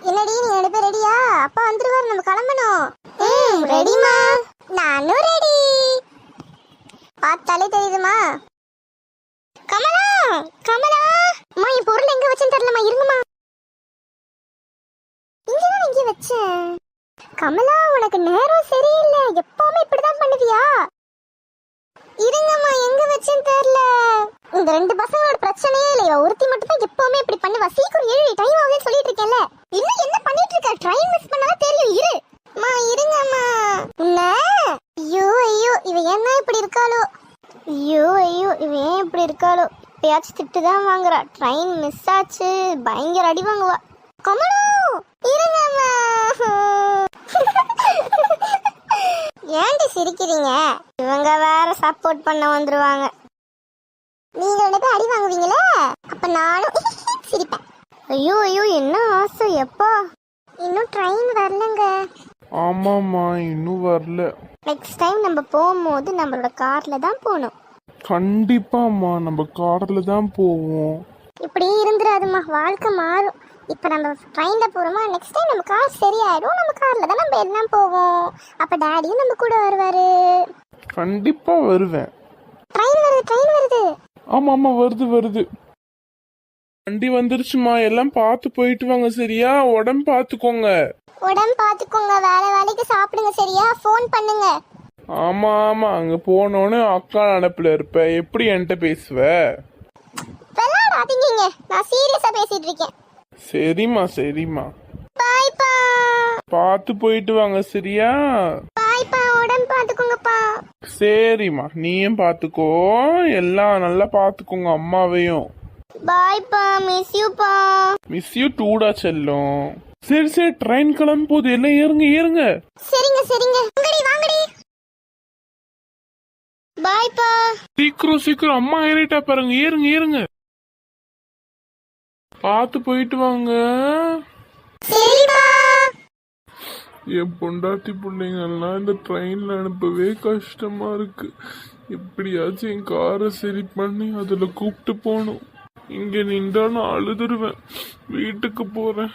என்னடி நீ 2 பேர் ரெடியா? அப்பா வந்துருவாரு, நம்ம கிளம்பணும். ரெடிமா. நானும் ரெடி. பார்த்தாலே தெரியுதுமா. கமலா கமலா அம்மா, என் பொருள் எங்க வச்சேன்னு தெரியலம்மா, இருங்கம்மா. இங்கதான் எங்க வச்சேன். கமலா, உனக்கு நேரம் சரியில்லை, எப்பவுமே இப்படிதான் பண்ணுவியா? இருங்கம்மா, எங்க வச்சேன்னு தெரியல. இந்த 2 பசங்களோட பிரச்சனையே இல்லை, ஒருத்தி மட்டும் தான் எப்பவுமே இப்படி பண்ணுவா. சீக்கிரம் ஏழு, டைம் ஆகுதுன்னு சொல்லிட்டு இருக்கேன்ல. இன்னும் என்ன பண்ணிட்டு இருக்க? ட்ரெயின் மிஸ் பண்ணாலும் தெரியும். இரு அம்மா, இருங்கம்மா. என்ன? ஐயோ ஐயோ, இவ ஏன்னா இப்படி இருக்காளோ? ஐயோ ஐயோ, இவ ஏன் இப்படி இருக்காளோ? இப்பயாச்சும் திட்டுதான் வாங்குறா. ட்ரெயின் மிஸ் ஆச்சு, பயங்கர அடி வாங்குவா. கமலா, இருங்கம்மா. ஏன்டி சிரிக்கிறீங்க? இவங்க வேற சப்போர்ட் பண்ண வந்துருவாங்க. நீங்க 2 பேரும் அடி வாங்குவீங்களே, அப்ப நானும் சிரிப்பேன். ஐயோ ஐயோ, என்ன ஆசை எப்பா. இன்னும் ட்ரெயின் வரலங்க. ஆமாம்மா, இன்னும் வரல. நெக்ஸ்ட் டைம் நம்ம போகும்போது நம்மளோட கார்ல தான் போகணும். கண்டிப்பாம்மா, நம்ம கார்ல தான் போவோம். இப்படியே இருந்துராதுமா, வாழ்க்கை மாறும். இப்போ நம்ம ட்ரெயின்ல போறோமா, நெக்ஸ்ட் டைம் நம்ம கார் சரியாயிடும். நம்ம கார்ல தான் நம்ம எல்லாம் போவோம். அப்ப டாடியும் நம்ம கூட வருவாரு. கண்டிப்பா வருவேன். ட்ரெயின் வருது, ட்ரெயின் வருது. ஆமா ஆமா, வருது வருது. வண்டி வந்துருச்சுமா, எல்லாம் பார்த்து போயிட்டு வாங்க சரியா? உடம்பு பார்த்துக்கோங்க. உடம்பு பார்த்துக்கோங்க, வேற வேலைக்கு சாப்பிடுங்க சரியா? ஃபோன் பண்ணுங்க. ஆமா ஆமா, அங்க போனோன்னு அக்கா நடப்புல இருப்ப, எப்படி என்கிட்ட பேசுவ? விளையாடாதீங்க, நான் சீரியஸா பேசிட்டு இருக்கேன். சரிம்மா சரிம்மா, பாய் பா. பார்த்து போயிட்டு வாங்க சரியா? பாய் பா, உடம்பு பார்த்துக்கோங்கப்பா. சரிம்மா, நீயும் பார்த்துக்கோ, எல்லாம் நல்லா பார்த்துக்கோங்க அம்மாவையும். பாய் பா, மிஸ் யூ பா. மிஸ் யூ டூடா செல்லும். சரி சரி, ட்ரெயின் கிளம்பும் போது எல்லாம் ஏறுங்க ஏறுங்க. சரிங்க சரிங்க, வாங்கடி வாங்கடி. பாய் பா. சீக்கிரம் சீக்கிரம், அம்மா ஏறிட்டா பாருங்க, ஏறுங்க ஏறுங்க. பார்த்து போயிட்டு வாங்க. சரிப்பா. என் பொண்டாட்டி பிள்ளைங்கெல்லாம் இந்த ட்ரெயின்ல அனுப்பவே கஷ்டமா இருக்கு. எப்படியாச்சும் என் காரை சரி பண்ணி அதுல கூப்பிட்டு போகணும். இங்க நின்றா நான் அழுதுருவேன். வீட்டுக்கு போறேன்.